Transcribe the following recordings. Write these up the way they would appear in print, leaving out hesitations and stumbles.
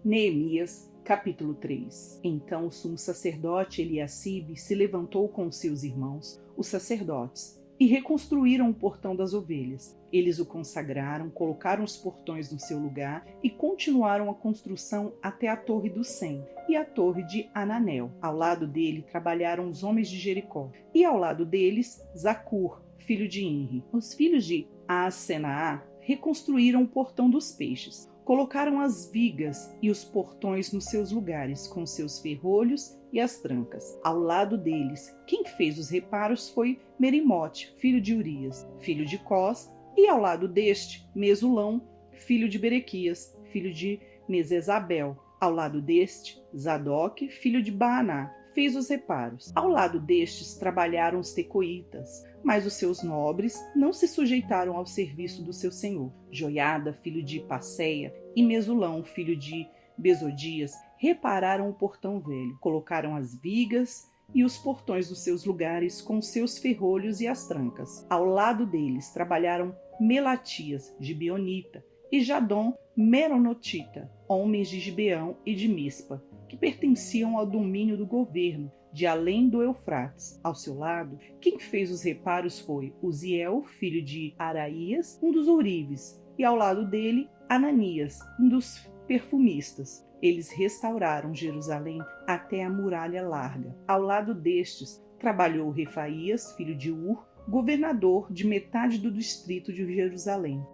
Neemias, capítulo 3. Então o sumo sacerdote Eliacibe se levantou com seus irmãos, os sacerdotes, e reconstruíram o portão das ovelhas. Eles o consagraram, colocaram os portões no seu lugar e continuaram a construção até a torre do Sem e a torre de Ananel. Ao lado dele trabalharam os homens de Jericó, e ao lado deles Zacur, filho de Inri. Os filhos de Aasenaá reconstruíram o portão dos peixes. Colocaram as vigas e os portões nos seus lugares, com seus ferrolhos e as trancas. Ao lado deles, quem fez os reparos foi Merimote, filho de Urias, filho de Cós, e ao lado deste, Mesulão, filho de Berequias, filho de Mesesabel. Ao lado deste, Zadok, filho de Baaná, fez os reparos. Ao lado destes trabalharam os tecoitas, mas os seus nobres não se sujeitaram ao serviço do seu senhor. Joiada, filho de Passeia, e Mesulão, filho de Besodias, repararam o portão velho, colocaram as vigas e os portões nos seus lugares com seus ferrolhos e as trancas. Ao lado deles trabalharam Melatias, gibeonita, e Jadom, meronotita, homens de Gibeão e de Mispa, que pertenciam ao domínio do governo, de além do Eufrates. Ao seu lado, quem fez os reparos foi Uziel, filho de Araías, um dos ourives, e ao lado dele, Ananias, um dos perfumistas. Eles restauraram Jerusalém até a muralha larga. Ao lado destes, trabalhou Refaías, filho de Ur, governador de metade do distrito de Jerusalém.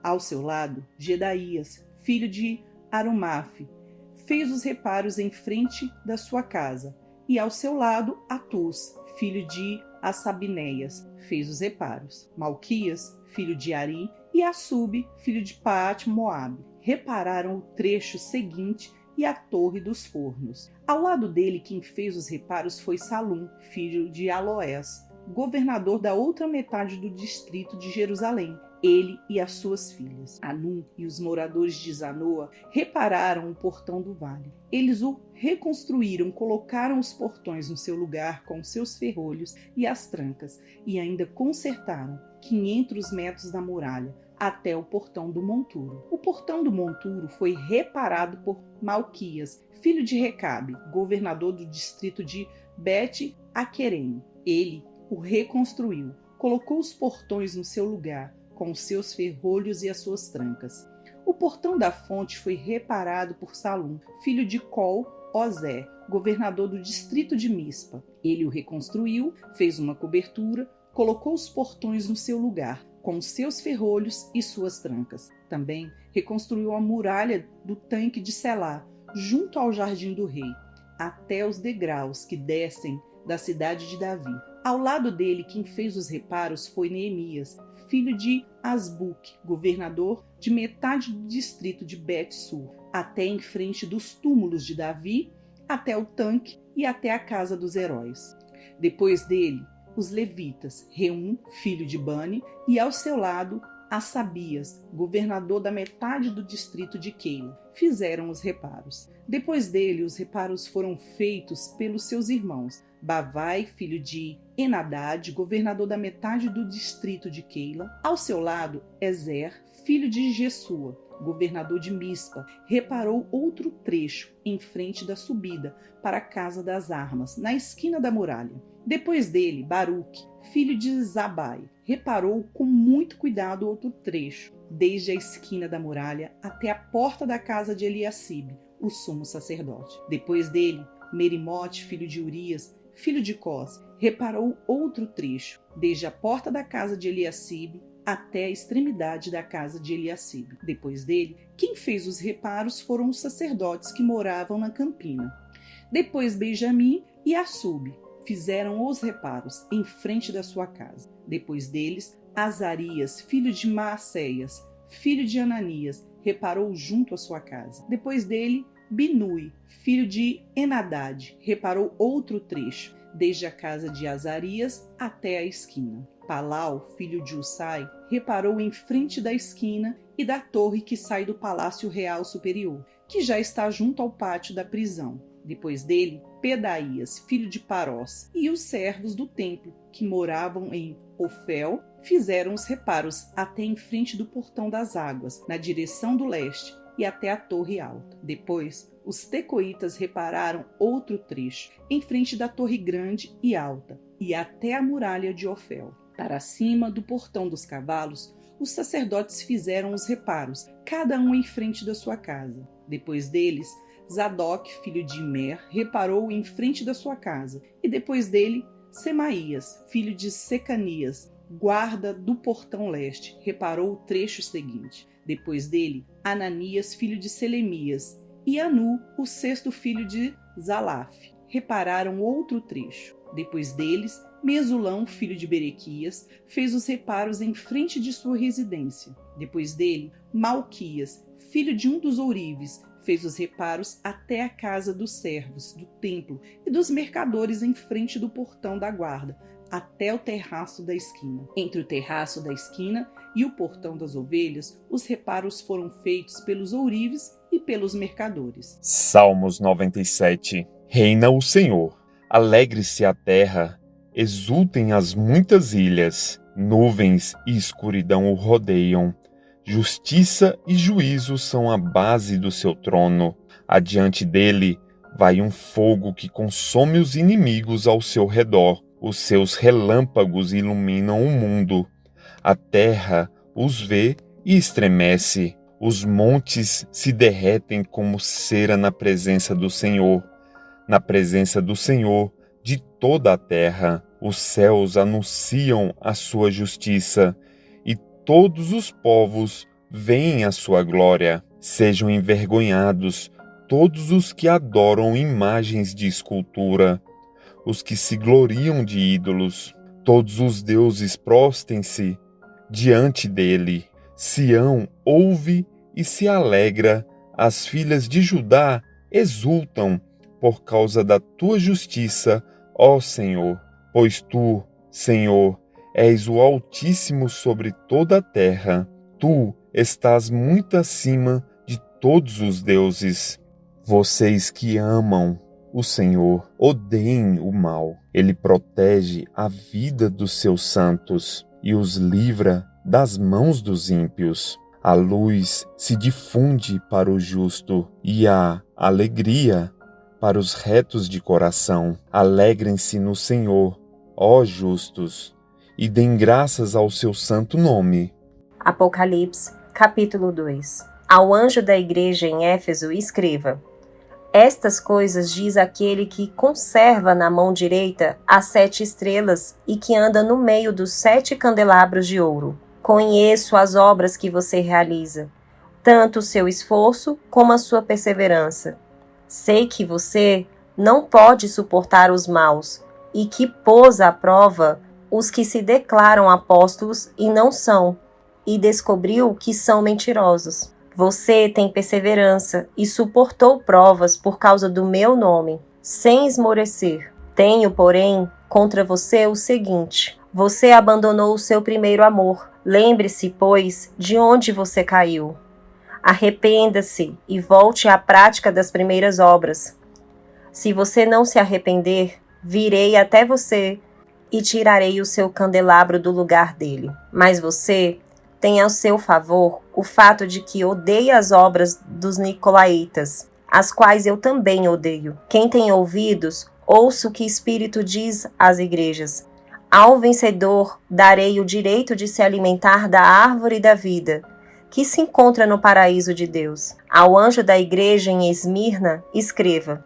Ao seu lado, Gedaías, filho de Arumafe, fez os reparos em frente da sua casa, e ao seu lado, Atus, filho de Assabinéias, fez os reparos. Malquias, filho de Ari, e Assub, filho de Paate-Moabe, repararam o trecho seguinte e a torre dos fornos. Ao lado dele, quem fez os reparos foi Salum, filho de Aloés, governador da outra metade do distrito de Jerusalém. Ele e as suas filhas. Anum e os moradores de Zanoa repararam o portão do vale. Eles o reconstruíram, colocaram os portões no seu lugar com seus ferrolhos e as trancas, e ainda consertaram 500 metros da muralha até o portão do monturo. O portão do monturo foi reparado por Malquias, filho de Recabe, governador do distrito de Bet-Aquerem. Ele o reconstruiu, colocou os portões no seu lugar, com seus ferrolhos e as suas trancas. O portão da fonte foi reparado por Salum, filho de Col-Ozé, governador do distrito de Mispa. Ele o reconstruiu, fez uma cobertura, colocou os portões no seu lugar, com seus ferrolhos e suas trancas. Também reconstruiu a muralha do tanque de Selá, junto ao jardim do rei, até os degraus que descem da cidade de Davi. Ao lado dele, quem fez os reparos foi Neemias, filho de Asbuque, governador de metade do distrito de Bet-Sur, até em frente dos túmulos de Davi, até o tanque e até a casa dos heróis. Depois dele, os levitas, Reum, filho de Bani, e ao seu lado, Assabias, governador da metade do distrito de Keila, fizeram os reparos. Depois dele, os reparos foram feitos pelos seus irmãos, Bavai, filho de Enadad, governador da metade do distrito de Keila. Ao seu lado, Ezer, filho de Jesua, governador de Mispa, reparou outro trecho em frente da subida para a Casa das Armas, na esquina da muralha. Depois dele, Baruque, filho de Zabai, reparou com muito cuidado outro trecho, desde a esquina da muralha até a porta da casa de Eliacibe, o sumo sacerdote. Depois dele, Merimote, filho de Urias, filho de Cós, reparou outro trecho, desde a porta da casa de Eliacibe até a extremidade da casa de Eliacibe. Depois dele, quem fez os reparos foram os sacerdotes que moravam na campina. Depois Benjamim e Assub fizeram os reparos em frente da sua casa. Depois deles, Azarias, filho de Maacéias, filho de Ananias, reparou junto à sua casa. Depois dele, Binui, filho de Enadad, reparou outro trecho, desde a casa de Azarias até a esquina. Palau, filho de Usai, reparou em frente da esquina e da torre que sai do Palácio Real Superior, que já está junto ao pátio da prisão. Depois dele, Pedaías, filho de Parós, e os servos do templo, que moravam em Ofel, fizeram os reparos até em frente do portão das águas, na direção do leste, e até a torre alta. Depois, os tecoitas repararam outro trecho, em frente da torre grande e alta, e até a muralha de Ofel. Para cima do portão dos cavalos, os sacerdotes fizeram os reparos, cada um em frente da sua casa. Depois deles, Zadok, filho de Imer, reparou em frente da sua casa, e depois dele, Semaías, filho de Secanias, guarda do portão leste, reparou o trecho seguinte. Depois dele, Ananias, filho de Selemias, e Anu, o sexto filho de Zalaf, repararam outro trecho. Depois deles, Mesulão, filho de Berequias, fez os reparos em frente de sua residência. Depois dele, Malquias, filho de um dos ourives, fez os reparos até a casa dos servos, do templo e dos mercadores em frente do portão da guarda, até o terraço da esquina. Entre o terraço da esquina e o portão das ovelhas, os reparos foram feitos pelos ourives e pelos mercadores. Salmos 97. Reina o Senhor. Alegre-se a terra, exultem as muitas ilhas. Nuvens e escuridão o rodeiam. Justiça e juízo são a base do seu trono. Adiante dele vai um fogo que consome os inimigos ao seu redor. Os seus relâmpagos iluminam o mundo. A terra os vê e estremece. Os montes se derretem como cera na presença do Senhor. Na presença do Senhor de toda a terra, os céus anunciam a sua justiça e todos os povos veem a sua glória. Sejam envergonhados todos os que adoram imagens de escultura, os que se gloriam de ídolos. Todos os deuses prostem-se diante dele. Sião ouve e se alegra, as filhas de Judá exultam por causa da tua justiça, ó Senhor. Pois tu, Senhor, és o Altíssimo sobre toda a terra. Tu estás muito acima de todos os deuses. Vocês que amam o Senhor, odeiem o mal. Ele protege a vida dos seus santos e os livra das mãos dos ímpios. A luz se difunde para o justo e a alegria para os retos de coração. Alegrem-se no Senhor, ó justos, e deem graças ao seu santo nome. Apocalipse, capítulo 2. Ao anjo da igreja em Éfeso escreva: Estas coisas diz aquele que conserva na mão direita as 7 estrelas e que anda no meio dos 7 candelabros de ouro. Conheço as obras que você realiza, tanto o seu esforço como a sua perseverança. Sei que você não pode suportar os maus e que pôs à prova os que se declaram apóstolos e não são, e descobriu que são mentirosos. Você tem perseverança e suportou provas por causa do meu nome, sem esmorecer. Tenho, porém, contra você o seguinte: você abandonou o seu primeiro amor. Lembre-se, pois, de onde você caiu. Arrependa-se e volte à prática das primeiras obras. Se você não se arrepender, virei até você e tirarei o seu candelabro do lugar dele. Mas você tem ao seu favor o fato de que odeia as obras dos nicolaítas, as quais eu também odeio. Quem tem ouvidos, ouça o que o Espírito diz às igrejas. Ao vencedor darei o direito de se alimentar da árvore da vida, que se encontra no paraíso de Deus. Ao anjo da igreja em Esmirna, escreva: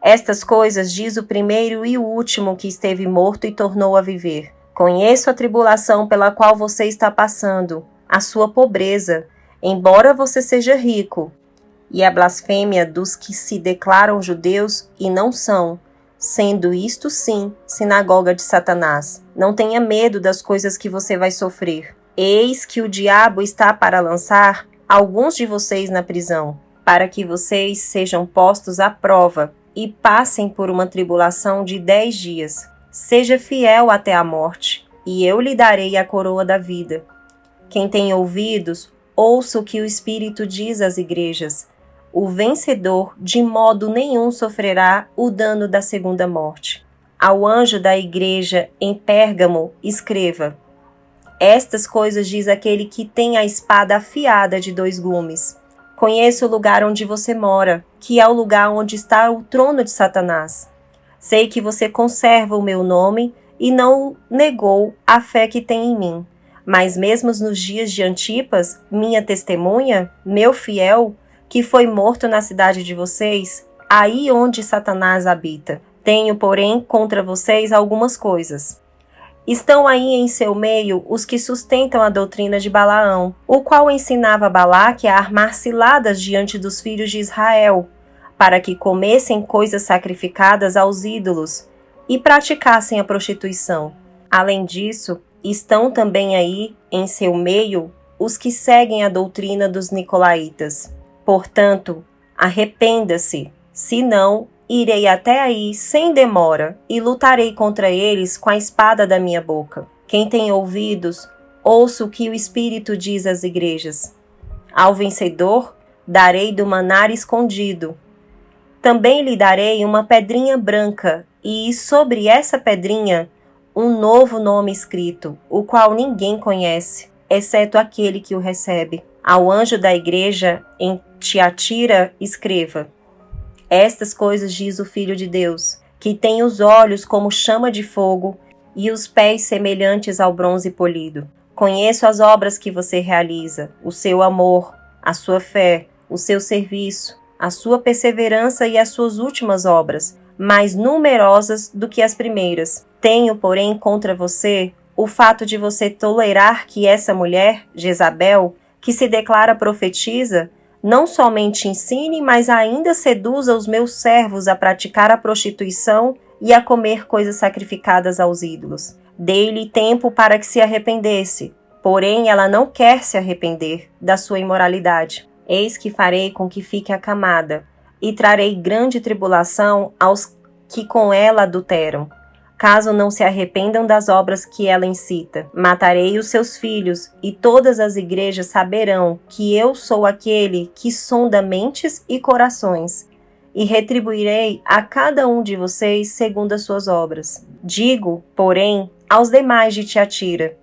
Estas coisas diz o primeiro e o último que esteve morto e tornou a viver. Conheço a tribulação pela qual você está passando, a sua pobreza, embora você seja rico, e a blasfêmia dos que se declaram judeus e não são, sendo isto sim sinagoga de Satanás. Não tenha medo das coisas que você vai sofrer. Eis que o diabo está para lançar alguns de vocês na prisão, para que vocês sejam postos à prova e passem por uma tribulação de 10 dias. Seja fiel até a morte, e eu lhe darei a coroa da vida. Quem tem ouvidos, ouça o que o Espírito diz às igrejas. o vencedor de modo nenhum sofrerá o dano da segunda morte. Ao anjo da igreja em Pérgamo, escreva: estas coisas diz aquele que tem a espada afiada de 2 gumes. Conheço o lugar onde você mora, que é o lugar onde está o trono de Satanás. Sei que você conserva o meu nome e não negou a fé que tem em mim. Mas mesmo nos dias de Antipas, minha testemunha, meu fiel, que foi morto na cidade de vocês, aí onde Satanás habita. Tenho, porém, contra vocês algumas coisas. Estão aí em seu meio os que sustentam a doutrina de Balaão, o qual ensinava Balaque a armar ciladas diante dos filhos de Israel, para que comessem coisas sacrificadas aos ídolos e praticassem a prostituição. Além disso, estão também aí em seu meio os que seguem a doutrina dos nicolaítas. Portanto, arrependa-se, senão irei até aí sem demora e lutarei contra eles com a espada da minha boca. Quem tem ouvidos, ouça o que o Espírito diz às igrejas. Ao vencedor, darei do maná escondido. Também lhe darei uma pedrinha branca, e sobre essa pedrinha um novo nome escrito, o qual ninguém conhece, exceto aquele que o recebe. Ao anjo da igreja em Tiatira, escreva: estas coisas diz o Filho de Deus, que tem os olhos como chama de fogo e os pés semelhantes ao bronze polido. Conheço as obras que você realiza, o seu amor, a sua fé, o seu serviço, a sua perseverança e as suas últimas obras, mais numerosas do que as primeiras. Tenho, porém, contra você o fato de você tolerar que essa mulher, Jezabel, que se declara profetisa, não somente ensine, mas ainda seduza os meus servos a praticar a prostituição e a comer coisas sacrificadas aos ídolos. Dei-lhe tempo para que se arrependesse, porém ela não quer se arrepender da sua imoralidade. Eis que farei com que fique acamada, e trarei grande tribulação aos que com ela adulteram, caso não se arrependam das obras que ela incita. Matarei os seus filhos, e todas as igrejas saberão que eu sou aquele que sonda mentes e corações, e retribuirei a cada um de vocês segundo as suas obras. Digo, porém, aos demais de Tiatira,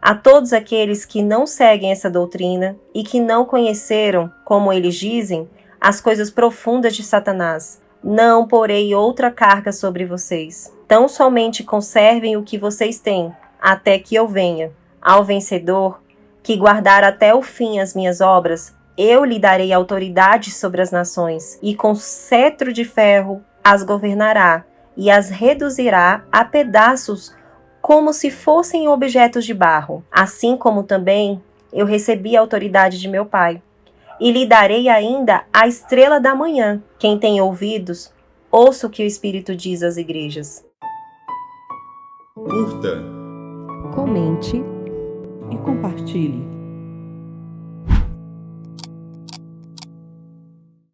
a todos aqueles que não seguem essa doutrina e que não conheceram, como eles dizem, as coisas profundas de Satanás, não porei outra carga sobre vocês. Tão somente conservem o que vocês têm, até que eu venha. Ao vencedor, que guardar até o fim as minhas obras, eu lhe darei autoridade sobre as nações, e com cetro de ferro as governará, e as reduzirá a pedaços como se fossem objetos de barro. Assim como também eu recebi a autoridade de meu Pai. E lhe darei ainda a estrela da manhã. Quem tem ouvidos, ouça o que o Espírito diz às igrejas. Curta, comente e compartilhe.